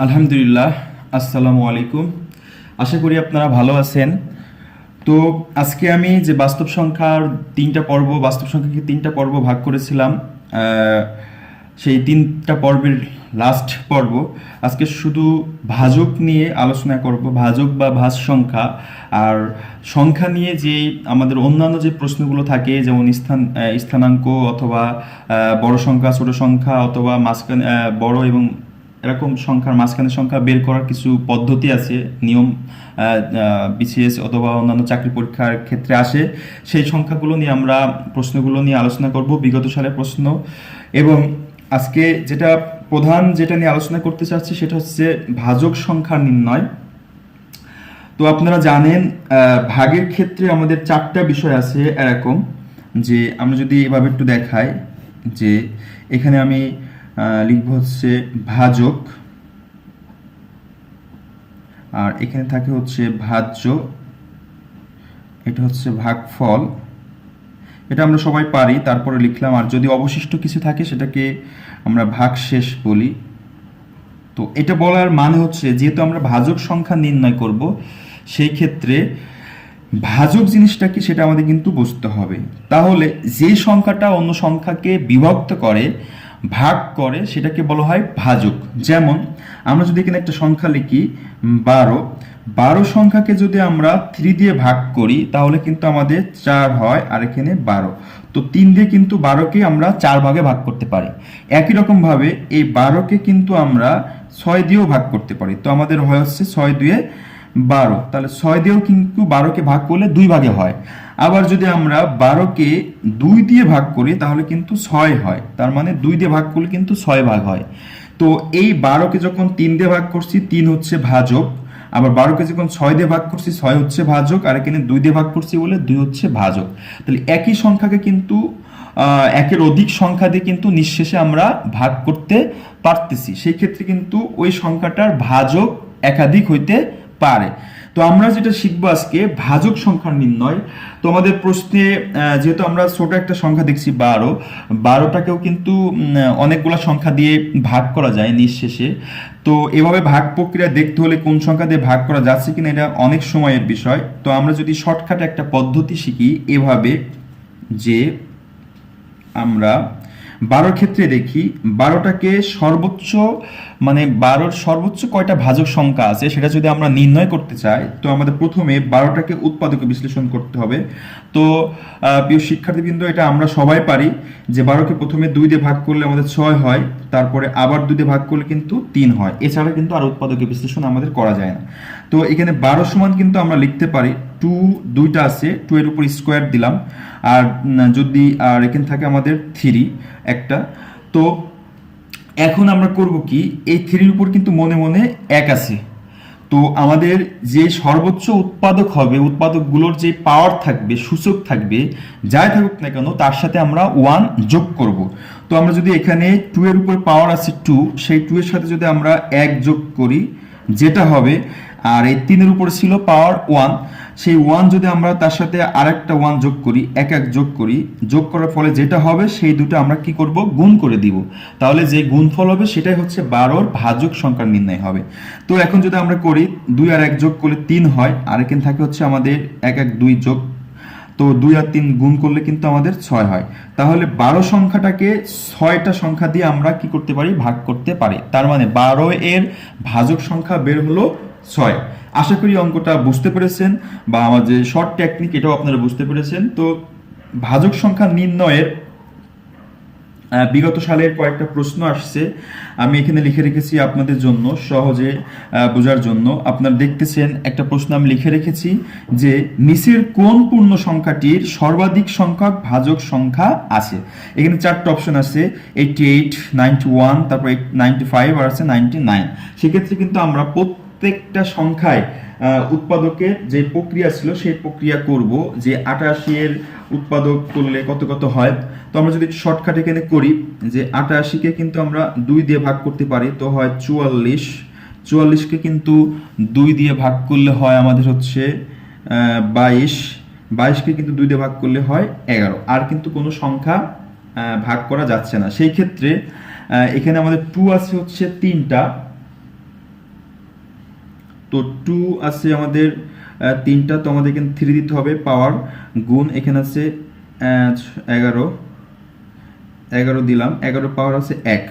আলহামদুলিল্লাহ, আসসালামু আলাইকুম। আশা করি আপনারা ভালো আছেন। তো আজকে আমি যে বাস্তব সংখ্যার বাস্তব সংখ্যাকে তিনটা পর্ব ভাগ করেছিলাম, সেই তিনটা পর্বের লাস্ট পর্ব। আজকে শুধু ভাজক নিয়ে আলোচনা করব, ভাজক বা ভাজ সংখ্যা। আর সংখ্যা নিয়ে যে আমাদের অন্যান্য যে প্রশ্নগুলো থাকে, যেমন স্থানাঙ্ক অথবা বড় সংখ্যা, ছোট সংখ্যা, অথবা মাঝখানে বড় এবং এরকম সংখ্যার মাঝখানে সংখ্যা বের করার কিছু পদ্ধতি আছে, নিয়ম বিসিএস অথবা অন্যান্য চাকরি পরীক্ষার ক্ষেত্রে আসে। সেই সংখ্যাগুলো নিয়ে আমরা প্রশ্নগুলো নিয়ে আলোচনা করব, বিগত সালের প্রশ্ন। এবং আজকে যেটা নিয়ে আলোচনা করতে চাচ্ছি সেটা হচ্ছে ভাজক সংখ্যা নির্ণয়। তো আপনারা জানেন, ভাগের ক্ষেত্রে আমাদের চারটা বিষয় আছে এরকম, যে আমরা যদি এভাবে একটু দেখাই, যে এখানে আমি লিখব হচ্ছে ভাজক, আর এখানে থাকে হচ্ছে ভাজ্য, এটা হচ্ছে ভাগফল। এটা আমরা সবাই পারি, তারপরে লিখলাম। আর যদি অবশিষ্ট কিছু থাকে সেটাকে আমরা ভাগশেষ বলি। তো এটা বলার মানে হচ্ছে, যেহেতু আমরা ভাজক সংখ্যা নির্ণয় করব, সেই ক্ষেত্রে ভাজক জিনিসটা কি সেটা আমাদের কিন্তু বুঝতে হবে। তাহলে যে সংখ্যাটা অন্য সংখ্যাকে বিভক্ত করে, ভাগ করে, সেটাকে বলা হয় ভাজক। যেমন আমরা যদি এখানে একটা সংখ্যা লিখি 12, 12 সংখ্যাকে যদি আমরা 3 দিয়ে ভাগ করি তাহলে কিন্তু আমাদের 4 হয়, আর এখানে 12। তো 3 দিয়ে কিন্তু 12কে আমরা 4 ভাগে ভাগ করতে পারি। একই রকম ভাবে এই 12কে কিন্তু আমরা 6 দিয়েও ভাগ করতে পারি। তো আমাদের হয় হচ্ছে 6 দুয়ে 12, তাহলে 6 দিয়েও কিন্তু 12কে ভাগ করলে 2 ভাগে হয়। আবার যদি আমরা 12কে 2 দিয়ে ভাগ করি তাহলে কিন্তু 6 হয়, তার মানে 2 দিয়ে ভাগ করলে কিন্তু 6 ভাগ হয়। তো এই 12কে যখন 3 দিয়ে ভাগ করছি, 3 হচ্ছে ভাজক। আবার 12কে যখন 6 দিয়ে ভাগ করছি, 6 হচ্ছে ভাজক। আর এখানে 2 দিয়ে ভাগ করছি বলে 2 হচ্ছে ভাজক। তাহলে একই সংখ্যাকে কিন্তু একের অধিক সংখ্যা দিয়ে কিন্তু নিঃশেষে আমরা ভাগ করতে পারতেছি। সেই ক্ষেত্রে কিন্তু ওই সংখ্যাটার ভাজক একাধিক হইতে পারে। তো আমরা যেটা শিখবো আজকে, ভাজক সংখ্যার নির্ণয়। তো আমাদের প্রশ্নে যেহেতু আমরা ছোট একটা সংখ্যা দেখছি 12, 12টাকেও কিন্তু অনেকগুলো সংখ্যা দিয়ে ভাগ করা যায় নিঃশেষে। তো এভাবে ভাগ প্রক্রিয়া দেখতে হলে কোন সংখ্যা দিয়ে ভাগ করা যাচ্ছে কিনা এটা অনেক সময়ের বিষয়। তো আমরা যদি শর্টকাটে একটা পদ্ধতি শিখি এভাবে, যে আমরা 12 ক্ষেত্রে দেখি 12টাকে সর্বোচ্চ, মানে 12-র সর্বোচ্চ কয়টা ভাজক সংখ্যা আছে সেটা যদি আমরা নির্ণয় করতে চাই, তো আমাদের প্রথমে 12টাকে উৎপাদকে বিশ্লেষণ করতে হবে। তো প্রিয় শিক্ষার্থীবৃন্দ, এটা আমরা সবাই পারি যে 12কে প্রথমে 2 দিয়ে ভাগ করলে আমাদের 6 হয়, তারপরে আবার 2 দিয়ে ভাগ করলে কিন্তু 3 হয়। এছাড়া কিন্তু আর উৎপাদকে বিশ্লেষণ আমাদের করা যায় না। তো এখানে 12 সমান কিন্তু আমরা লিখতে পারি 2, 2টা আছে, 2 এর উপর স্কোয়ার দিলাম। আর যদি আর এখানে থাকে আমাদের 3 একটা। তো এখন আমরা করব কি, এই 3-র উপর কিন্তু মনে মনে 1 আছে। তো আমাদের যে সর্বোচ্চ উৎপাদক হবে, উৎপাদকগুলোর যে পাওয়ার থাকবে, সূচক থাকবে, যাই থাকুক না কেন, তার সাথে আমরা 1 যোগ করব। তো আমরা যদি এখানে 2 এর উপর পাওয়ার আছে 2, সেই 2 এর সাথে যদি আমরা 1 যোগ করি, যেটা হবে, আর এই 3-এর উপরে ছিল পাওয়ার 1, সেই 1 যদি আমরা তার সাথে আরেকটা 1 যোগ করি, এক যোগ করি, যোগ করার ফলে যেটা হবে সেই দুটো আমরা কি করব, গুণ করে দিব। তাহলে যে গুণফল হবে সেটাই হচ্ছে 12-র ভাজক সংখ্যা নির্ণয় হবে। তো এখন যদি আমরা করি, 2 আর 1 যোগ করলে 3 হয়, আর এখানে থাকে হচ্ছে আমাদের 2 যোগ। তো 2 আর 3 গুণ করলে কিন্তু আমাদের 6 হয়। তাহলে 12 সংখ্যাটাকে 6টা সংখ্যা দিয়ে আমরা কি করতে পারি, ভাগ করতে পারি। তার মানে 12 এর ভাজক সংখ্যা বের হলো 6। আশা করি অঙ্কটা বুঝতে পেরেছেন, বা আমার যে শর্ট টেকনিক এটাও আপনারা বুঝতে পেরেছেন। তো ভাজক সংখ্যা নির্ণয়ের বিগত সালের কয়েকটা প্রশ্ন আসছে, আমি এখানে লিখে রেখেছি আপনাদের জন্য সহজে বোঝার জন্য। আপনারা দেখতেছেন একটা প্রশ্ন আমি লিখে রেখেছি, যে নিচের কোন পূর্ণ সংখ্যাটির সর্বাধিক সংখ্যক ভাজক সংখ্যা আছে। এখানে 4টা অপশন আছে, 88, 91, তারপর 95, আর আছে 99। সেক্ষেত্রে কিন্তু আমরা প্রত্যেকটা সংখ্যায় উৎপাদকের যে প্রক্রিয়া ছিল সেই প্রক্রিয়া করব, যে 88 এর উৎপাদক করলে কত কত হয়। তো আমরা যদি শর্টকাট এখানে করি, যে 88কে কিন্তু আমরা 2 দিয়ে ভাগ করতে পারি, তো হয় 44। 44কে কিন্তু 2 দিয়ে ভাগ করলে হয় আমাদের হচ্ছে 22। 22কে কিন্তু 2 দিয়ে ভাগ করলে হয় 11। আর কিন্তু কোনো সংখ্যা ভাগ করা যাচ্ছে না। সেই ক্ষেত্রে এখানে আমাদের 2 আছে হচ্ছে 3টা, তো 2 আছে আমাদের তিনটা, তো আমাদের এখানে 3 দিতে হবে পাওয়ার, গুণ এখানে আছে 11, 11 দিলাম, 11 পাওয়ার আছে 1।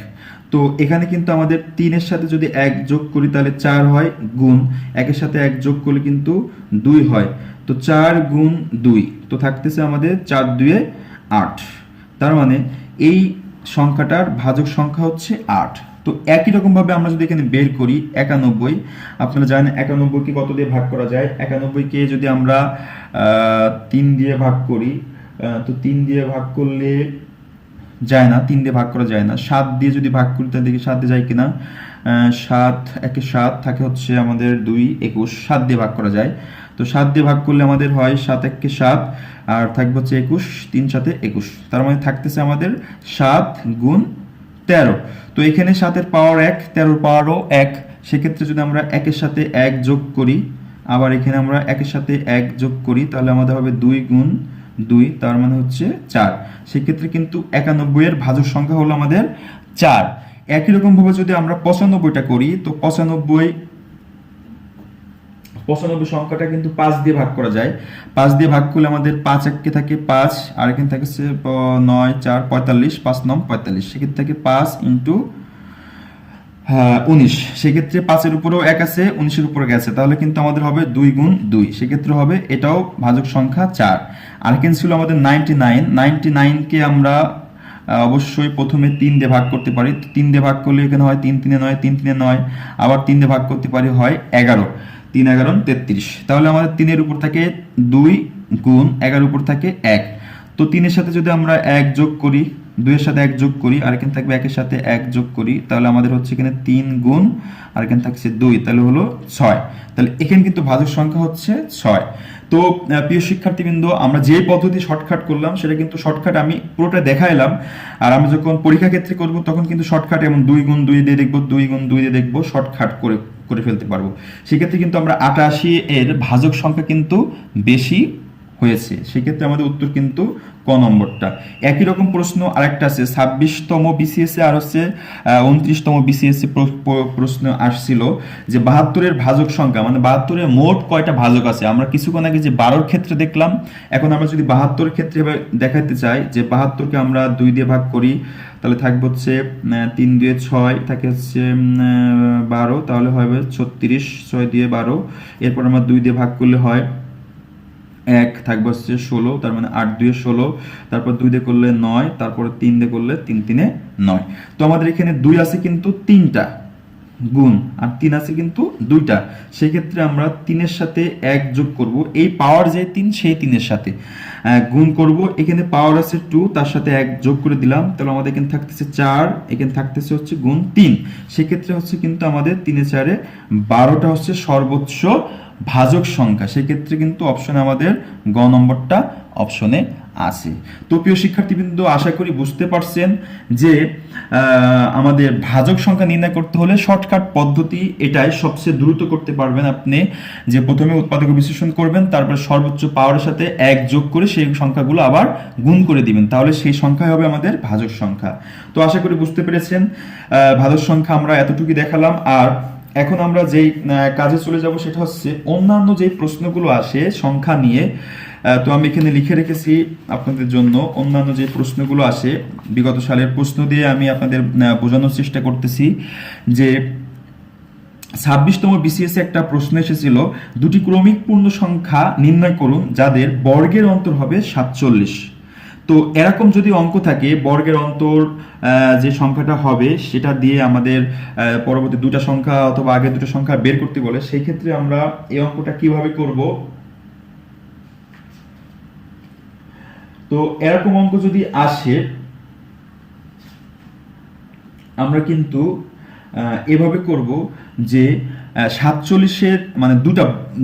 তো এখানে কিন্তু আমাদের 3-এর সাথে যদি 1 যোগ করি তাহলে 4 হয়, গুণ 1-এর সাথে 1 যোগ করলে কিন্তু 2 হয়। তো 4 গুণ 2, তো থাকতেছে আমাদের 4 2 8। তার মানে এই সংখ্যাটার ভাজক সংখ্যা হচ্ছে 8। তো একই রকমভাবে আমরা যদি এখানে বের করি 91, আপনারা জানেন 91কে কত দিয়ে ভাগ করা যায়। 91কে যদি আমরা 3 দিয়ে ভাগ করি, তো 3 দিয়ে ভাগ করলে যায় না, 3 দিয়ে ভাগ করা যায় না। 7 দিয়ে যদি ভাগ করি তাহলে দেখি 7 দিয়ে যায় কিনা। 7 একে 7 থাকে হচ্ছে আমাদের 2 21, 7 দিয়ে ভাগ করা যায়। তো 7 দিয়ে ভাগ করলে আমাদের হয় 7 একে 7, আর থাকবে হচ্ছে 21, 3 7 21। তার মানে থাকতেছে আমাদের 7 গুণ 13। তো এখানে 7-এর পাওয়ার 1, 13-এর পাওয়ারও 1। সেক্ষেত্রে যদি আমরা 1-এর সাথে 1 যোগ করি, আবার এখানে আমরা 1-এর সাথে 1 যোগ করি, তাহলে আমাদের হবে 2 গুণ 2, তার মানে হচ্ছে 4। সেক্ষেত্রে কিন্তু 91-এর ভাজক সংখ্যা হলো আমাদের 4। একই রকমভাবে যদি আমরা 95টা করি, তো 95 সংখ্যাটা কিন্তু 5 দিয়ে ভাগ করা যায়। 5 দিয়ে ভাগ করলে আমাদের 5 একে থাকে 5, আর এখানে থাকে 9 4 45, 5 9 45। সেক্ষেত্রে থাকে 5 ইন্টু 19। সেক্ষেত্রে 5-এর উপরেও 1 আছে, 19-এর উপরে গেছে, তাহলে কিন্তু আমাদের হবে 2 গুণ 2। সেক্ষেত্রে হবে এটাও ভাজক সংখ্যা 4। আর এখানে ছিল আমাদের 99। 99কে আমরা অবশ্যই প্রথমে 3 দিয়ে ভাগ করতে পারি। 3 দিয়ে ভাগ করলে এখানে হয় 3 3 9, 3 3 9, আবার 3 দিয়ে ভাগ করতে পারি হয় 11, 3 11 33। তাহলে আমাদের 3-এর উপর থাকে 2 গুণ 11-এর উপর থাকে 1। তো 3-এর সাথে যদি আমরা 1 যোগ করি, 2-এর সাথে 1 যোগ করি, আর এখানে থাকবে 1-এর সাথে 1 যোগ করি, তাহলে আমাদের হচ্ছে এখানে 3 গুণ, আর এখানে থাকছে 2, তাহলে হলো 6। তাহলে এখানে কিন্তু ভাজক সংখ্যা হচ্ছে 6। তো প্রিয় শিক্ষার্থীবৃন্দ, আমরা যে পদ্ধতি শর্টকাট করলাম সেটা কিন্তু শর্টকাট আমি পুরোটা দেখাইলাম। আর আমরা যখন পরীক্ষা ক্ষেত্রে করব তখন কিন্তু শর্টকাট এমন 2 গুণ 2 দিয়ে দেখবো, 2 গুণ 2 দিয়ে দেখবো, শর্টকাট করে ফেলতে পারবো। সেক্ষেত্রে কিন্তু আমরা 88 এর ভাজক সংখ্যা কিন্তু বেশি হয়েছে। সেক্ষেত্রে আমাদের উত্তর কিন্তু ক নম্বরটা। একই রকম প্রশ্ন আরেকটা আছে 26তম বিসিএসে, আর হচ্ছে 29তম বিসিএসে প্রশ্ন আসছিল যে 72-এর ভাজক সংখ্যা, মানে 72-এর মোট কয়টা ভাজক আছে। আমরা কিছুক্ষণ আগে যে 12-র ক্ষেত্রে দেখলাম, এখন আমরা যদি 72-এর ক্ষেত্রে দেখাতে চাই যে 72কে আমরা 2 দিয়ে ভাগ করি, তাহলে থাকবে হচ্ছে 3 দিয়ে 6, থাকে হচ্ছে 12, তাহলে হবে 36, 6 দিয়ে 12। এরপর আমরা 2 দিয়ে ভাগ করলে হয় 1, থাকবে হচ্ছে 16, তার মানে 8 2 16, তারপর 2 দিয়ে করলে 9, তারপরে 3 দিয়ে করলে 3 3 9। তো আমাদের এখানে 2 আছে কিন্তু 3টা গুণ, আর 3 আছে কিন্তু 2টা। সেক্ষেত্রে আমরা 3-এর সাথে 1 যোগ করব, এই পাওয়ার যে 3 সেই 3-এর সাথে গুণ করব। এখানে পাওয়ার আছে 2, তার সাথে 1 যোগ করে দিলাম, তাহলে আমাদের এখানে থাকতেছে 4, এখানে থাকতেছে হচ্ছে গুণ 3। সেক্ষেত্রে হচ্ছে কিন্তু আমাদের 3 4 12টা হচ্ছে সর্বোচ্চ ভাজক সংখ্যা। সেক্ষেত্রে কিন্তু অপশনে আমাদের গ নম্বরটা অপশনে আছে। তো প্রিয় শিক্ষার্থীবৃন্দ, আশা করি বুঝতে পারছেন যে আমাদের ভাজক সংখ্যা নির্ণয় করতে হলে শর্টকাট পদ্ধতি এটাই সবচেয়ে দ্রুত করতে পারবেন আপনি, যে প্রথমে উৎপাদক বিশ্লেষণ করবেন, তারপর সর্বোচ্চ পাওয়ারের সাথে 1 যোগ করে সেই সংখ্যাগুলো আবার গুণ করে দিবেন, তাহলে সেই সংখ্যাই হবে আমাদের ভাজক সংখ্যা। তো আশা করি বুঝতে পেরেছেন। ভাজক সংখ্যা আমরা এতটুকুই দেখালাম। আর এখন আমরা যেই কাজে চলে যাব সেটা হচ্ছে অন্যান্য যে প্রশ্নগুলো আসে সংখ্যা নিয়ে। তো আমি এখানে লিখে রেখেছি আপনাদের জন্য অন্যান্য যে প্রশ্নগুলো আসে বিগত সালের প্রশ্ন দিয়ে আমি আপনাদের বোঝানোর চেষ্টা করতেছি যে 26তম বিসিএসে একটা প্রশ্ন এসেছিল, দুটি ক্রমিক পূর্ণ সংখ্যা নির্ণয় করুন যাদের বর্গের অন্তর হবে 47। তো এরকম যদি অঙ্ক থাকে, বর্গের অন্তর যে সংখ্যাটা হবে সেটা দিয়ে আমাদের পরবর্তী দুটা সংখ্যা অথবা আগে দুটো সংখ্যা বের করতে বলে, সেই ক্ষেত্রে আমরা এই অঙ্কটা কিভাবে করব। তো এরকম অঙ্ক যদি আসে আমরা কিন্তু এভাবে করব যে 47-এর মানে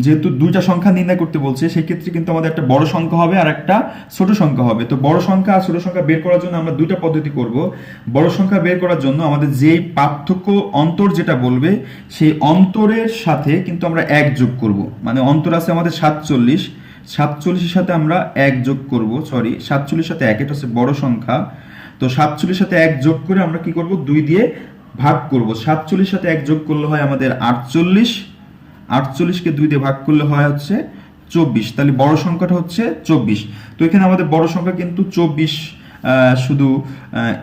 যেহেতু দুইটা সংখ্যা নির্ণয় করতে বলছে, সেই ক্ষেত্রে কিন্তু আমাদের একটা বড় সংখ্যা হবে আর একটা ছোট সংখ্যা হবে। তো বড় সংখ্যা আর ছোট সংখ্যা বের করার জন্য আমরা দুইটা পদ্ধতি করব। বড় সংখ্যা বের করার জন্য আমাদের যেই পার্থক্য অন্তর যেটা বলবে সেই অন্তরের সাথে কিন্তু আমরা 1 যোগ করব। মানে অন্তর আছে আমাদের 47-এর সাথে আমরা 1 যোগ করব, 47-এর সাথে 1, এটা হচ্ছে বড় সংখ্যা। তো 47-এর সাথে 1 যোগ করে আমরা কি করব, 2 দিয়ে ভাগ করব। 47-এর সাথে 1 যোগ করলে হয় আমাদের 48, 48কে 2 দিয়ে ভাগ করলে হয় হচ্ছে 24, তাহলে বড় সংখ্যাটা হচ্ছে 24। তো এখানে আমাদের বড় সংখ্যা কিন্তু 24 শুধু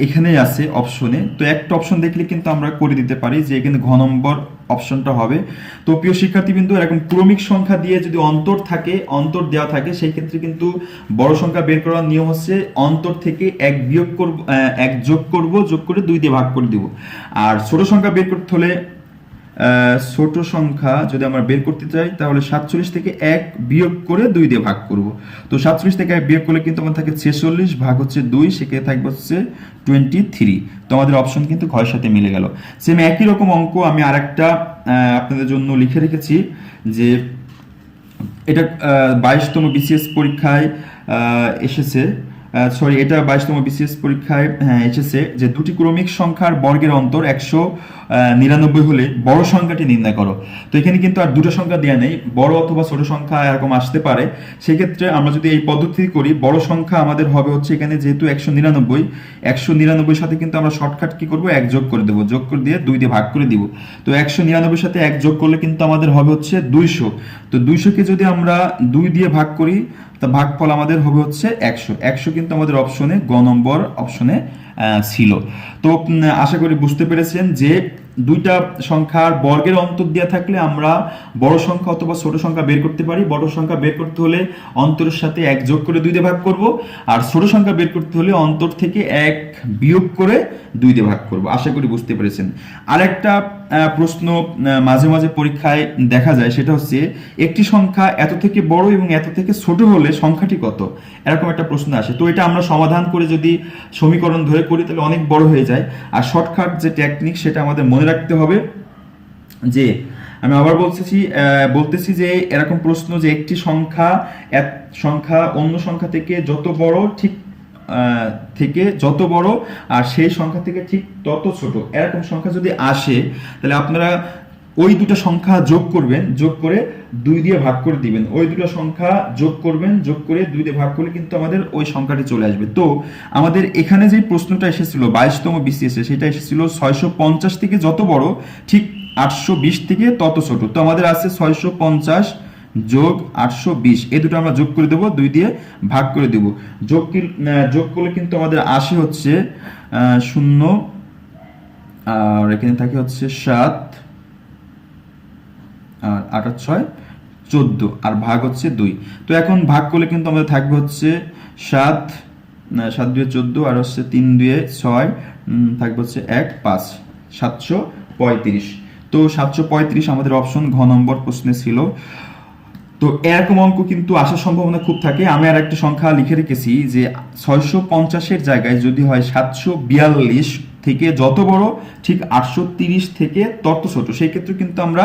এখানেই আছে অপশনে। তো একটা অপশন দেখলে কিন্তু আমরা করে দিতে পারি যে এখানে ঘ নম্বর অপশনটা হবে। তো প্রিয় শিক্ষার্থীবৃন্দ, এরকম ক্রমিক সংখ্যা দিয়ে যদি অন্তর থাকে, অন্তর দেওয়া থাকে, সেই ক্ষেত্রে কিন্তু বড় সংখ্যা বের করার নিয়ম হচ্ছে অন্তর থেকে এক বিয়োগ করব, এক যোগ করব, যোগ করে 2 দিয়ে ভাগ করে দিব। আর ছোট সংখ্যা বের করতে হলে ছোট সংখ্যা যদি আমরা বের করতে চাই তাহলে 47 থেকে 1 বিয়োগ করে 2 দিয়ে ভাগ করব। তো 47 থেকে 1 বিয়োগ করলে কিন্তু আমাদের থাকে 46 ভাগ হচ্ছে 2, সেক্ষেত্রে থাকবে হচ্ছে 23। তো আমাদের অপশন কিন্তু ঘরের সাথে মিলে গেল। সেম একই রকম অঙ্ক আমি আরেকটা আপনাদের জন্য লিখে রেখেছি, যে এটা 22তম বিসিএস পরীক্ষায় এসেছে, সরি এটা 22তম বিসিএস পরীক্ষায় এসেছে যে দুটি ক্রমিক সংখ্যার বর্গের অন্তর 199 হলে বড় সংখ্যাটি নির্ণয় করো। তো এখানে কিন্তু আর দুটো সংখ্যা দেওয়া নেই, বড় অথবা ছোট সংখ্যা এরকম আসতে পারে। সেক্ষেত্রে আমরা যদি এই পদ্ধতি করি, বড় সংখ্যা আমাদের হবে হচ্ছে এখানে যেহেতু 199 সাথে কিন্তু আমরা শর্টকাট কি করব, 1 যোগ করে দেবো, যোগ করে দিয়ে 2 দিয়ে ভাগ করে দিব। তো 199 সাথে 1 যোগ করলে কিন্তু আমাদের হবে হচ্ছে 200। তো 200কে যদি আমরা 2 দিয়ে ভাগ করি, তা ভাগফল আমাদের হবে হচ্ছে 100 কিন্তু আমাদের অপশনে গ নম্বর অপশনে ছিল। তো আশা করি বুঝতে পেরেছেন যে দুইটা সংখ্যার বর্গের অন্তর দেওয়া থাকলে আমরা বড় সংখ্যা অথবা ছোট সংখ্যা বের করতে পারি। বড় সংখ্যা বের করতে হলে অন্তরের সাথে 1 যোগ করে 2 দিয়ে ভাগ করব, আর ছোট সংখ্যা বের করতে হলে অন্তর থেকে 1 বিয়োগ করে 2 দিয়ে ভাগ করব। আশা করি বুঝতে পেরেছেন। আরেকটা প্রশ্ন মাঝে মাঝে পরীক্ষায় দেখা যায়, সেটা হচ্ছে একটি সংখ্যা এত থেকে বড় এবং এত থেকে ছোট হলে সংখ্যাটি কত, এরকম একটা প্রশ্ন আসে। তো এটা আমরা সমাধান করে যদি সমীকরণ ধরে করি তাহলে অনেক বড় হয়ে যায়। আর শর্টকাট যে টেকনিক সেটা আমাদের মনে রাখতে হবে, যে আমি আবার বলতেছি যে এরকম প্রশ্ন যে একটি সংখ্যা অন্য সংখ্যা থেকে যত বড় যত বড় আর সেই সংখ্যা থেকে ঠিক তত ছোট, এরকম সংখ্যা যদি আসে তাহলে আপনারা ওই দুটো সংখ্যা যোগ করবেন, যোগ করে 2 দিয়ে ভাগ করে দিবেন। ওই দুটো সংখ্যা যোগ করবেন, যোগ করে 2 দিয়ে ভাগ করলে কিন্তু আমাদের ওই সংখ্যাটি চলে আসবে। তো আমাদের এখানে যে প্রশ্নটা এসেছিল 22তম বিসিএস এ, সেটা এসেছিল 650 থেকে যত বড় ঠিক 820 থেকে তত ছোট। তো আমাদের আছে 650 যোগ 820, এই দুটো আমরা যোগ করে দেবো, 2 দিয়ে ভাগ করে দেব। যোগ করলে কিন্তু আমাদের আসে হচ্ছে 0, আর এখানে থাকে হচ্ছে 7, আর 8 আর 6 14, আর ভাগ হচ্ছে 2। তো এখন ভাগ করলে কিন্তু আমাদের থাকবে হচ্ছে 7 2 14, আর হচ্ছে 3 2 6, থাকবে হচ্ছে 1 5, 735। তো 735 আমাদের অপশন ঘ নম্বর প্রশ্নে ছিল। তো এরকম অঙ্ক কিন্তু আসার সম্ভাবনা খুব থাকে। আমি আর একটা সংখ্যা লিখে রেখেছি যে 650-এর জায়গায় যদি হয় 742 থেকে যত বড় ঠিক 830 থেকে তত ছোট, সেই ক্ষেত্রে কিন্তু আমরা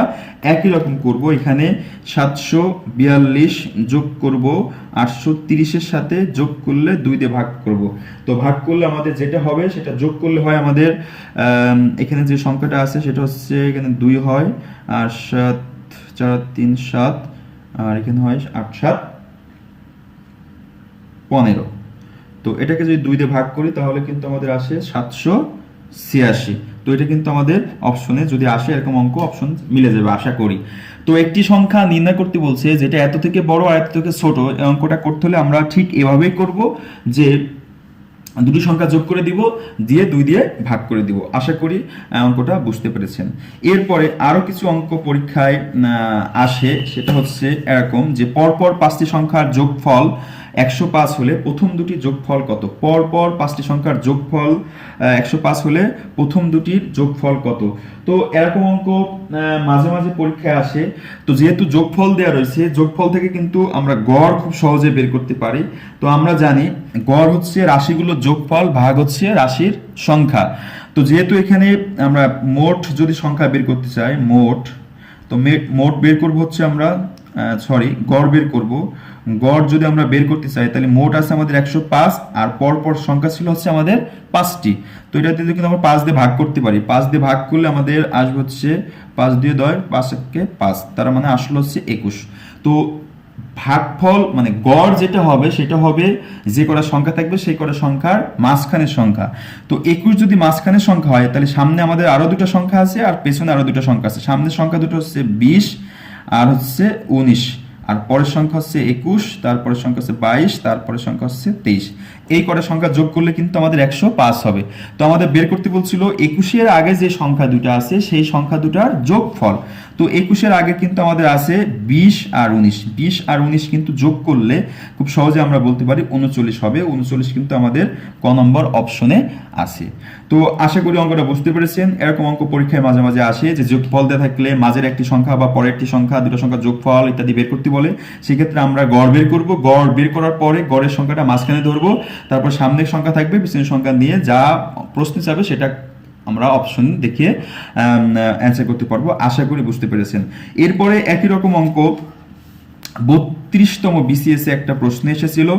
একই রকম করব। এখানে 742 যোগ করব 830-এর সাথে, যোগ করলে 2 দিয়ে ভাগ করব। তো ভাগ করলে আমাদের যেটা হবে সেটা যোগ করলে হয় আমাদের এখানে যে সংখ্যাটা আছে সেটা হচ্ছে এখানে 2 হয়, আর 7 4 3 7, আর এখানে হয় 8 7 15। তো এটাকে যদি 2 দিয়ে ভাগ করি তাহলে কিন্তু আমাদের আসে 786। তো এটা কিন্তু আমাদের অপশনে যদি আসে এরকম অঙ্ক অপশন মিলে যাবে আশা করি। তো একটি সংখ্যা নির্ণয় করতে বলছে যেটা এত থেকে বড় আর এত থেকে ছোট, এই অঙ্কটা করতে হলে আমরা ঠিক এভাবেই করব যে দুটি সংখ্যা যোগ করে দিব, দিয়ে 2 দিয়ে ভাগ করে দিব। আশা করি অঙ্কটা বুঝতে পেরেছেন। এরপরে আরো কিছু অঙ্ক পরীক্ষায় আসে, সেটা হচ্ছে এরকম যে পরপর 5টি সংখ্যার যোগফল 105 হলে প্রথম দুটি যোগফল কত। পরপর 5টি সংখ্যার যোগফল 105 হলে প্রথম দুটির যোগফল কত। তো এরকম অঙ্ক মাঝে মাঝে পরীক্ষায় আসে। তো যেহেতু যোগফল দেওয়া রয়েছে, যোগফল থেকে কিন্তু আমরা গড় খুব সহজে বের করতে পারি। তো আমরা জানি গড় হচ্ছে রাশিগুলোর যোগফল ভাগ হচ্ছে রাশির সংখ্যা। তো যেহেতু এখানে আমরা মোট যদি সংখ্যা বের করতে চাই, মোট বের করব হচ্ছে আমরা গড় বের করব। গড় যদি আমরা বের করতে চাই তাহলে মোট আছে আমাদের 105, আর পরপর সংখ্যা ছিল হচ্ছে আমাদের 5টি। তো এটা দিয়ে কিন্তু আমরা 5 দিয়ে ভাগ করতে পারি। 5 দিয়ে ভাগ করলে আমাদের আসবে হচ্ছে 5 2 10, 5 1 5, তার মানে আসলে হচ্ছে 21। তো ভাগফল মানে গড় যেটা হবে সেটা হবে যে কটা সংখ্যা থাকবে সেই কটা সংখ্যার মাঝখানের সংখ্যা। তো 21 যদি মাঝখানের সংখ্যা হয় তাহলে সামনে আমাদের আরো দুটো সংখ্যা আছে আর পেছনে আরো দুটো সংখ্যা আছে। সামনের সংখ্যা দুটো হচ্ছে 20, আর হচ্ছে 19, আর পরের সংখ্যা হচ্ছে 21, তারপরের সংখ্যা হচ্ছে 22, তারপরের সংখ্যা হচ্ছে 23। এই কটা সংখ্যা যোগ করলে কিন্তু আমাদের 105 হবে। তো আমাদের বের করতে বলছিল 21-এর আগে যে সংখ্যা দুটো আছে সেই সংখ্যা দুটার যোগফল। তো 21-এর আগে কিন্তু আমাদের আছে 20 আর 19, 20 আর 19 কিন্তু যোগ করলে খুব সহজে আমরা বলতে পারি 39 হবে। 39 কিন্তু আমাদের ক নম্বর অপশনে আছে। তো আশা করি অঙ্কটা বুঝতে পেরেছেন। এরকম অঙ্ক পরীক্ষায় মাঝে মাঝে আসে যে যোগফল দেওয়া থাকলে মাঝের একটি সংখ্যা বা পরের একটি সংখ্যা, দুটো সংখ্যা যোগফল ইত্যাদি বের করতে বলে। সেক্ষেত্রে আমরা গড় বের করব, গড় বের করার পরে গড়ের সংখ্যাটা মাঝখানে ধরবো, তারপর সামনের সংখ্যা থাকবে, পিছনের সংখ্যা নিয়ে যা প্রশ্ন চাবে সেটা আমরা অপশন দেখিয়ে অ্যান্সার করতে পারবো। আশা করি বুঝতে পেরেছেন। এরপরে একই রকম অঙ্ক 32তম বিসিএস একটা প্রশ্ন এসেছিল,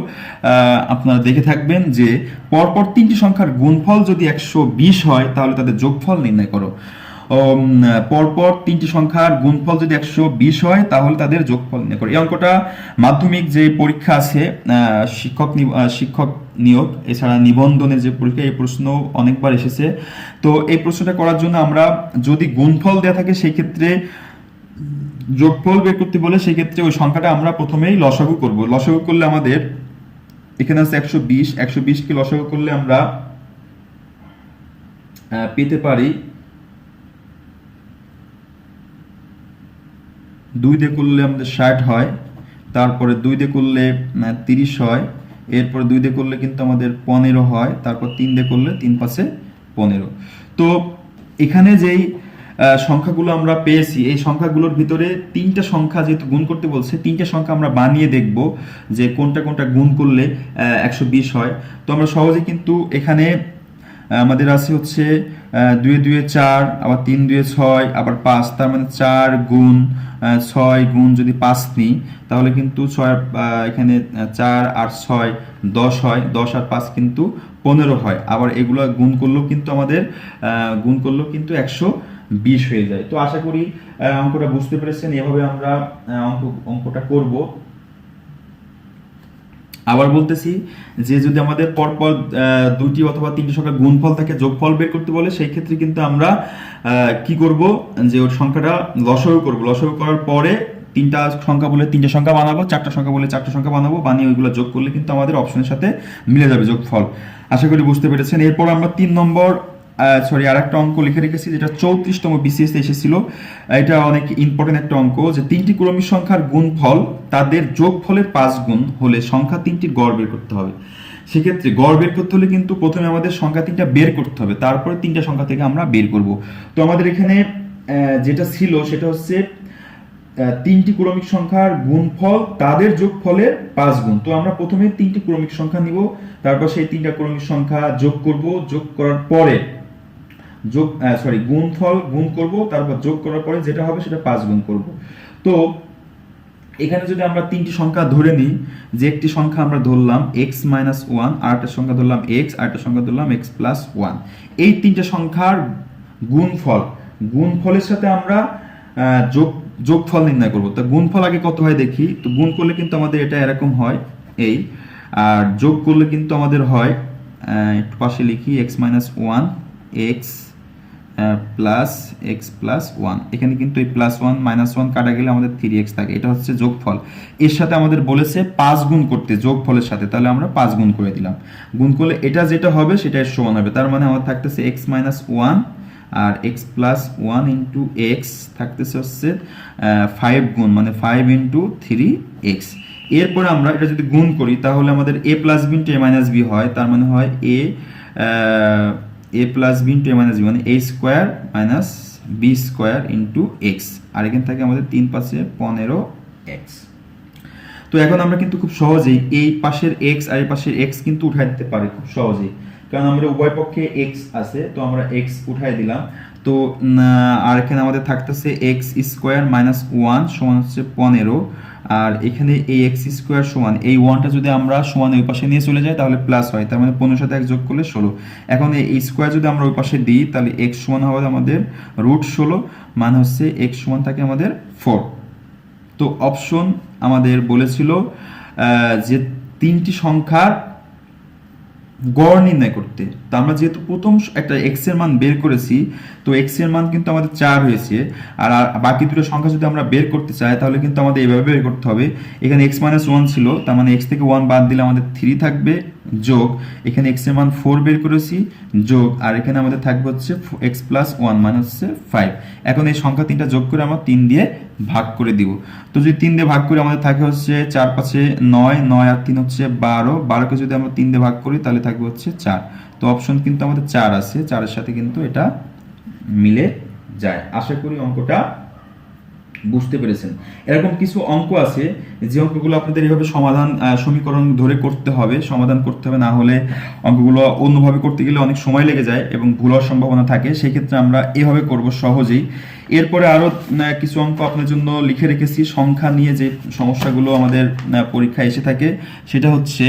আপনারা দেখে থাকবেন যে পরপর তিনটি সংখ্যার গুণফল যদি 120 হয় তাহলে তাদের যোগফল নির্ণয় করো। পরপর তিনটি সংখ্যার গুণফল যদি 120 হয় তাহলে তাদের যোগফল নির্ণয় করো। এই অঙ্কটা মাধ্যমিক যে পরীক্ষা আছে শিক্ষক নিয়োগ এছাড়া নিবন্ধনের যে পরীক্ষা, এই প্রশ্ন অনেকবার এসেছে। তো এই প্রশ্নটা করার জন্য আমরা যদি গুণফল দেওয়া থাকে সেই ক্ষেত্রে যোগফল বের করতে বলে সেই ক্ষেত্রে ওই সংখ্যাটা আমরা প্রথমেই লসাগু করব। লসাগু করলে আমাদের এখানে আছে 120, 120 কে লসাগু করলে আমরা পেতে পারি 2 দিয়ে করলে আমাদের 60 হয়, তারপরে 2 দিয়ে করলে 30 হয়, এরপর 2 দিয়ে করলে কিন্তু আমাদের 15 হয়, তারপর 3 দিয়ে করলে 3 5 15। তো এখানে যেই সংখ্যাগুলো আমরা পেয়েছি এই সংখ্যাগুলোর ভিতরে তিনটা সংখ্যা যেহেতু গুণ করতে বলছে, তিনটা সংখ্যা আমরা বানিয়ে দেখব যে কোনটা কোনটা গুণ করলে 120 হয়। তো আমরা সহজে কিন্তু এখানে আমাদের আছে হচ্ছে 2 2 4, আবার 3 2 6, আবার 5, তার মানে 4 গুণ 6 গুণ যদি 5 নিই তাহলে কিন্তু 6 এখানে 4 আর 6 10 হয়, 10 আর 5 কিন্তু 15 হয়। আবার এগুলো গুণ করলেও কিন্তু আমাদের 120 হয়ে যায়। তো আশা করি অঙ্কটা বুঝতে পেরেছেন। এভাবে আমরা অঙ্কটা করব। আবার বলতেছি যে যদি আমাদের পরপর দুটি অথবা তিনটি সংখ্যার গুণফল থাকে, যোগফল বের করতে বলে, সেই ক্ষেত্রে কিন্তু আমরা কি করব যে ওর সংখ্যাটা লসাগু করব। লসাগু করার পরে তিনটা সংখ্যা বলে তিনটা সংখ্যা বানাবো, চারটা সংখ্যা বলে চারটা সংখ্যা বানাবো, বানিয়ে ওইগুলো যোগ করলে কিন্তু আমাদের অপশনের সাথে মিলে যাবে যোগফল। আশা করি বুঝতে পেরেছেন। এরপর আমরা 3 নম্বর আর একটা অঙ্ক লিখে রেখেছি যেটা 34তম বিসিএস এসেছিল। এটা অনেক ইম্পর্টেন্ট একটা অঙ্ক যে তিনটি ক্রমিক সংখ্যার গুণফল তাদের যোগফলের 5 গুণ হলে সংখ্যা তিনটির গড় বের করতে হবে। সেক্ষেত্রে গড় বের করতে হলে কিন্তু প্রথমে আমাদের সংখ্যা তিনটা বের করতে হবে, তারপরে তিনটা সংখ্যা থেকে আমরা বের করব। তো আমাদের এখানে যেটা ছিল সেটা হচ্ছে তিনটি ক্রমিক সংখ্যার গুণফল তাদের যোগফলের 5 গুণ। তো আমরা প্রথমে তিনটি ক্রমিক সংখ্যা নিব, তারপর সেই তিনটা ক্রমিক সংখ্যা যোগ করব, যোগ করার পরে গুণফল গুণ করব, তারপর যোগ করার পরে যেটা হবে সেটা 5 গুণ করব। তো এখানে যদি আমরা তিনটি সংখ্যা ধরে নিই, যে একটি সংখ্যা আমরা ধরলাম x - 1, আর একটা সংখ্যা ধরলাম x, আর একটা সংখ্যা ধরলাম x + 1। এই তিনটা সংখ্যার গুণফলের সাথে আমরা যোগফল নির্ণয় করব। তো গুণফল আগে কত হয় দেখি। তো গুণ করলে কিন্তু আমাদের এটা এরকম হয় এই, আর যোগ করলে কিন্তু আমাদের হয় একটু পাশে লিখি x - 1 x + x + 1। এখানে কিন্তু এই +1 -1 কাটা গেলে আমাদের 3x থাকে। এটা হচ্ছে যোগফল। এর সাথে আমাদের বলেছে 5 গুণ করতে যোগফলের সাথে, তাহলে আমরা 5 গুণ করে দিলাম। গুণ করলে এটা যেটা হবে সেটা সমান হবে। তার মানে আমাদের থাকতেছে x - 1 আর x + 1 * x থাকতেছে হচ্ছে 5 গুণ, মানে 5 * 3x। এরপরে আমরা এটা যদি গুণ করি তাহলে আমাদের a + b * a - b হয়। তার মানে হয় a + b * a - b, মানে a² - b² * x। আর এখানে থাকে আমাদের 3 5 15x। তো এখন আমরা কিন্তু খুব সহজেই এই পাশের x আর এই পাশের x কিন্তু উঠাই দিতে পারি খুব সহজেই, কারণ আমরা উভয় পক্ষে x আছে, তো আমরা x উঠাই দিলাম। তো আর এখানে আমাদের থাকতেছে x² - 1 সমান হচ্ছে 15, আর এখানে এই x² সমান এই 1টা যদি আমরা সমান ওই পাশে নিয়ে চলে যাই তাহলে প্লাস হয়, তার মানে 15 সাথে 1 যোগ করলে 16। এখন এই স্কোয়ার যদি আমরা ওই পাশে দিই তাহলে x সমান হবে আমাদের √16, মানে হচ্ছে x সমান থাকে আমাদের 4। তো অপশন আমাদের বলেছিল যে তিনটি সংখ্যার গড় নির্ণয় করতে। তো আমরা যেহেতু প্রথম একটা এক্স এর মান বের করেছি, তো এক্স এর মান কিন্তু আমাদের 4 হয়েছে, আর বাকি দুটো সংখ্যা যদি আমরা বের করতে চাই তাহলে কিন্তু আমাদের এভাবে বের করতে হবে। এখানে x মাইনাস 1 ছিল, তার মানে x থেকে 1 বাদ দিলে আমাদের 3 থাকবে, যোগ এখানে x এর মান 4 বের করেছি, যোগ আর এখানে আমাদের থাকবে হচ্ছে x প্লাস 1 মানে হচ্ছে 5। এখন এই সংখ্যা তিনটা যোগ করে আমরা 3 দিয়ে ভাগ করে দিব। তো যদি 3 দিয়ে ভাগ করে আমাদের থাকে হচ্ছে 4 5 9, 9 আর 3 হচ্ছে 12, 12কে যদি আমরা 3 দিয়ে ভাগ করি তাহলে থাকবে হচ্ছে 4। তো অপশন কিন্তু আমাদের 4 আছে, 4 এর সাথে কিন্তু এটা মিলে যায়। আশা করি অঙ্কটা বুঝতে পেরেছেন। এরকম কিছু অঙ্ক আছে যে অঙ্কগুলো আপনাদের এইভাবে সমাধান সমীকরণ ধরে করতে হবে, সমাধান করতে হবে, না হলে অঙ্কগুলো অন্যভাবে করতে গেলে অনেক সময় লেগে যায় এবং ভুল হওয়ার সম্ভাবনা থাকে। সেই ক্ষেত্রে আমরা এভাবে করব সহজেই। এরপরে আরো কিছু অঙ্ক আপনার জন্য লিখে রেখেছি সংখ্যা নিয়ে, যে সমস্যাগুলো আমাদের পরীক্ষায় এসে থাকে। সেটা হচ্ছে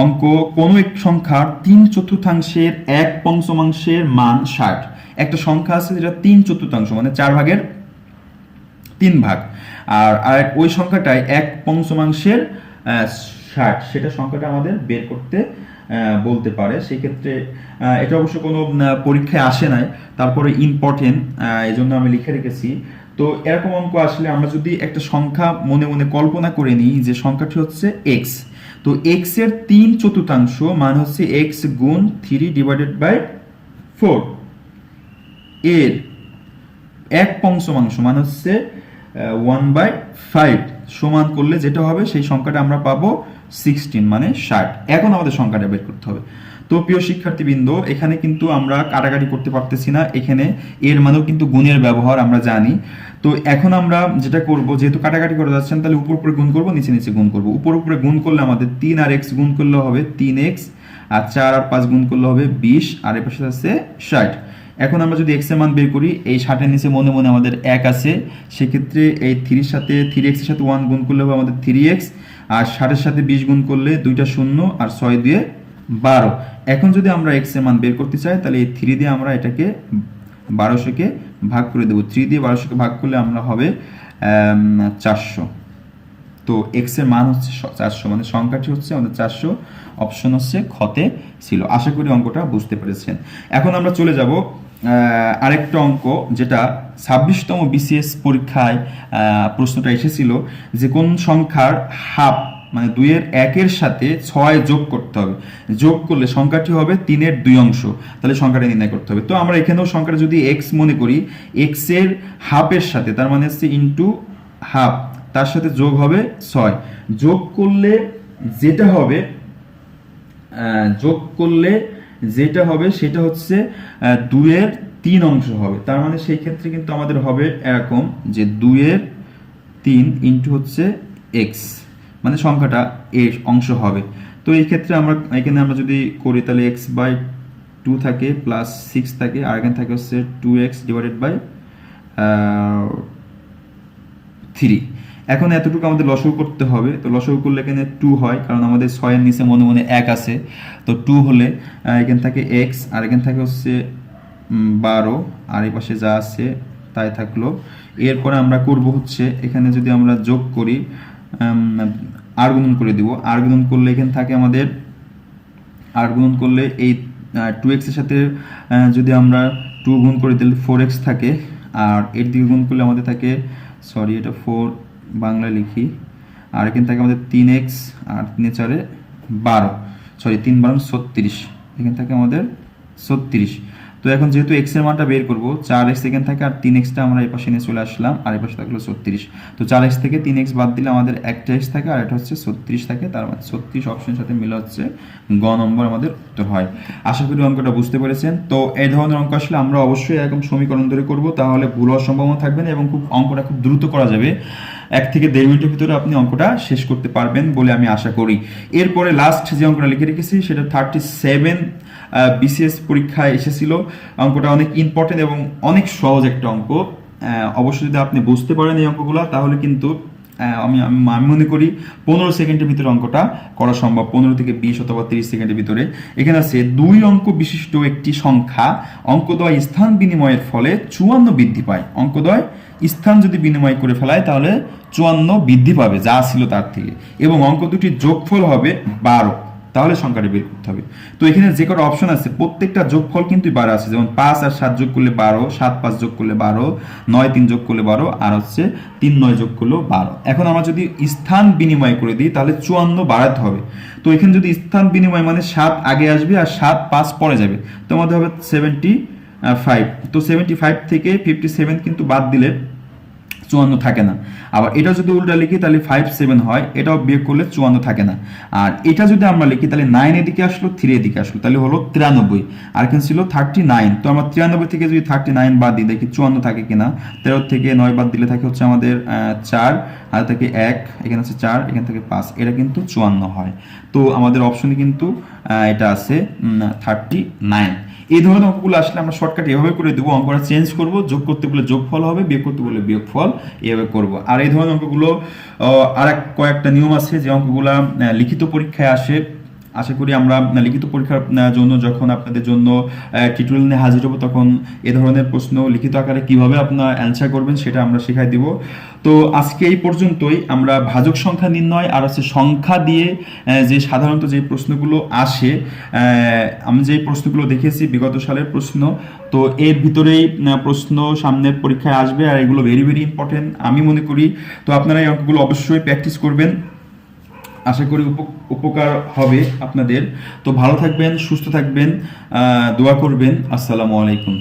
অঙ্ক কোনো এক সংখ্যার 3/4 1/5 মান 60। একটা সংখ্যা আছে যেটা 3/4 মানে 4 ভাগের 3 ভাগ, আর ওই সংখ্যাটায় 1/5 60, সেটা সংখ্যাটা আমাদের বের করতে বলতে পারে। সেই ক্ষেত্রে এটা অবশ্য কোনো পরীক্ষায় আসে নাই, তারপরে ইম্পর্টেন্ট, এই জন্য আমি লিখে রেখেছি। তো এরকম অঙ্ক আসলে আমরা যদি একটা সংখ্যা মনে মনে কল্পনা করে নিই যে সংখ্যাটি হচ্ছে এক্স, তো এক্স এর 3/4 মান হচ্ছে এক্স গুণ 3/4, এর 1/5 মানে হচ্ছে 1/5 সমান করলে যেটা হবে সেই সংখ্যাটা আমরা পাবো 16 মানে 60। এখন আমাদের সংখ্যাটা বের করতে হবে। তো প্রিয় শিক্ষার্থীবৃন্দ, এখানে কিন্তু আমরা কাটাকাটি করতে পারতেছি না, এখানে এর মানেও কিন্তু গুণের ব্যবহার আমরা জানি। তো এখন আমরা যেটা করব, যেহেতু কাটাকাটি করে যাচ্ছেন তাহলে উপর উপরে গুণ করব, নিচে নিচে গুণ করব। উপর উপরে গুণ করলে আমাদের 3 আর x গুণ করলে হবে 3x, আর 4 আর 5 গুণ করলে হবে 20, আর এর পাশে আছে 60। এখন আমরা যদি x এর মান বের করি, এই 60 এর নিচে মনে মনে আমাদের 1 আছে, সেক্ষেত্রে এই 3 এর সাথে 3x এর সাথে 1 গুণ করলে হবে আমাদের 3x, আর 60 এর সাথে 20 গুণ করলে 2টা 0 আর 6 দিয়ে 12। এখন যদি আমরা x এর মান বের করতে চাই তাহলে এই 3 দিয়ে আমরা এটাকে 1200কে ভাগ করে দেব। 3 দিয়ে 1200কে ভাগ করলে আমরা হবে 400। তো x এর মান হচ্ছে 400, মানে সংখ্যাটি হচ্ছে আমাদের 400। অপশন হচ্ছে খতে ছিল। আশা করি অঙ্কটা বুঝতে পেরেছেন। এখন আমরা চলে যাব আরেকটা অঙ্ক, যেটা 26তম বিসিএস পরীক্ষায় প্রশ্নটা এসেছিল যে কোন সংখ্যার হাফ মানে 2/1 সাথে 6 যোগ করতে হবে, যোগ করলে সংখ্যাটি হবে 3/2। তাহলে সংখ্যাটা নির্ণয় করতে হবে। তো আমরা এখানেও সংখ্যাটা যদি x মনে করি, x এর হাফের সাথে, তার মানে হচ্ছে ইনটু হাফ, তার সাথে যোগ হবে 6, যোগ করলে যেটা হবে সেটা হচ্ছে 2/3 হবে। তার মানে সেই ক্ষেত্রে কিন্তু আমাদের হবে এরকম যে 2/3 ইন্টু হচ্ছে x, মানে সংখ্যাটা এর অংশ হবে। তো এই ক্ষেত্রে এখানে আমরা যদি করি তাহলে x/2 থাকে প্লাস 6 থাকে, আর এখানে থাকে হচ্ছে 2x ডিভাইডেড বাই 3। এখন এতটুকু আমাদের লসাগু করতে হবে। তো লসাগু করলে এখানে 2 হয়, কারণ আমাদের 6 এর নিচে মনে মনে 1 আছে। তো 2 হলে এখানে থাকে x, আর এখানে থাকে হচ্ছে 12, আর এই পাশে যা আছে তাই থাকলো। এরপরে আমরা করব হচ্ছে এখানে যদি আমরা যোগ করি, আর গুণন করে দিব। আর গুণন করলে এখানে থাকে আমাদের, আর গুণন করলে এই 2x এর সাথে যদি আমরা 2 গুণ করি তাহলে 4x থাকে, আর এর দিকে গুণ করলে আমাদের থাকে, সরি এটা 4 বাংলায় লিখি, আর এখানে থাকে আমাদের 3x, আর 3 4 12, সরি 3 12 36, এখানে থাকে আমাদের 36। তো এখন যেহেতু x এর মানটা বের করব, 4x এখানে থাকে, আর 3xটা আমরা এই পাশে নিয়ে চলে আসলাম, আর এই পাশে থাকলো 36। তো 4x থেকে 3x বাদ দিলে আমাদের একটা x থাকে, আর এটা হচ্ছে 36 থাকে। তার মানে 36 অপশনের সাথে মিলে হচ্ছে গ নম্বর আমাদের উত্তর হয়। আশা করি অঙ্কটা বুঝতে পেরেছেন। তো এই ধরনের অঙ্ক আসলে আমরা অবশ্যই এরকম সমীকরণ ধরে করব, তাহলে ভুল হওয়ার সম্ভাবনা থাকবে না এবং অঙ্কটা খুব দ্রুত করা যাবে। 1 থেকে 1.5 মিনিটের ভিতরে আপনি অঙ্কটা শেষ করতে পারবেন বলে আমি আশা করি। এরপরে লাস্ট যে অঙ্কটা লিখে রেখেছি সেটা 37 বিসিএস পরীক্ষায় এসেছিল। অঙ্কটা অনেক ইম্পর্টেন্ট এবং অনেক সহজ একটা অঙ্ক। অবশ্যই যদি আপনি বুঝতে পারেন এই অঙ্কগুলো, তাহলে কিন্তু আমি মনে করি 15 সেকেন্ডের ভিতরে অঙ্কটা করা সম্ভব, 15 থেকে 20 অথবা 30 সেকেন্ডের ভিতরে। এখানে আছে 2 অঙ্ক বিশিষ্ট একটি সংখ্যা অঙ্কদ্বয় স্থান বিনিময়ের ফলে 54 বৃদ্ধি পায়। অঙ্কদ্বয় স্থান যদি বিনিময় করে ফেলায় তাহলে 54 বৃদ্ধি পাবে যা ছিল তার থেকে, এবং অঙ্ক দুটির যোগফল হবে 12। তাহলে সংখ্যাটা বের করতে হবে। তো এখানে যে কটা অপশন আছে প্রত্যেকটা যোগফল কিন্তু 12 আছে, যেমন 5 আর 7 যোগ করলে 12, 7 5 যোগ করলে 12, 9 3 যোগ করলে 12, আর হচ্ছে 3 9 যোগ করলেও 12। এখন আমরা যদি স্থান বিনিময় করে দিই তাহলে 54 বাড়াতে হবে। তো এখানে যদি স্থান বিনিময় মানে 7 আগে আসবে আর 7 5 পরে যাবে, তো আমাদের হবে 75। তো 75 থেকে 57 কিন্তু বাদ দিলে 54 থাকে না। আবার এটা যদি উল্টা লিখি তাহলে 57 হয়, এটাও বিয়োগ করলে 54 থাকে না। আর এটা যদি আমরা লিখি তাহলে 9 এদিকে আসলো, 3 এদিকে আসলো, তাহলে হলো 93। আর এখানে ছিল 39, তো আমরা 93 থেকে যদি 39 বাদ দিই দেখি 54 থাকে কিনা। 13 থেকে 9 বাদ দিলে থাকে হচ্ছে আমাদের 4, আর থেকে 1, এখানে আছে 4, এখান থেকে 5, এটা কিন্তু 54 হয়। তো আমাদের অপশনে কিন্তু এটা আছে 39। এই ধরনের অঙ্কগুলো আসলে আমরা শর্টকাট এভাবে করে দেবো, অঙ্কটা চেঞ্জ করব, যোগ করতে বলে যোগফল হবে, বিয়োগ করতে বলে বিয়োগফল, এভাবে করব। আর এই ধরনের অঙ্কগুলো আর কয়েকটা নিয়ম আছে যে অঙ্কগুলা লিখিত পরীক্ষায় আসে। আশা করি আমরা লিখিত পরীক্ষার জন্য যখন আপনাদের জন্য টিউটোরিয়াল নিয়ে হাজির হবো তখন এ ধরনের প্রশ্ন লিখিত আকারে কিভাবে আপনারা অ্যান্সার করবেন সেটা আমরা শেখাই দিব। তো আজকে এই পর্যন্তই। আমরা ভাজক সংখ্যা নির্ণয় আর হচ্ছে সংখ্যা দিয়ে যে সাধারণত যে প্রশ্নগুলো আসে, আমি যে প্রশ্নগুলো দেখেছি বিগত সালের প্রশ্ন, তো এর ভিতরেই প্রশ্ন সামনের পরীক্ষায় আসবে, আর এগুলো ভেরি ভেরি ইম্পর্টেন্ট আমি মনে করি। তো আপনারা এই অঙ্কগুলো অবশ্যই প্র্যাকটিস করবেন, আশা করি উপকার হবে আপনাদের। তো ভালো থাকবেন, সুস্থ থাকবেন, দোয়া করবেন। আসসালামু আলাইকুম।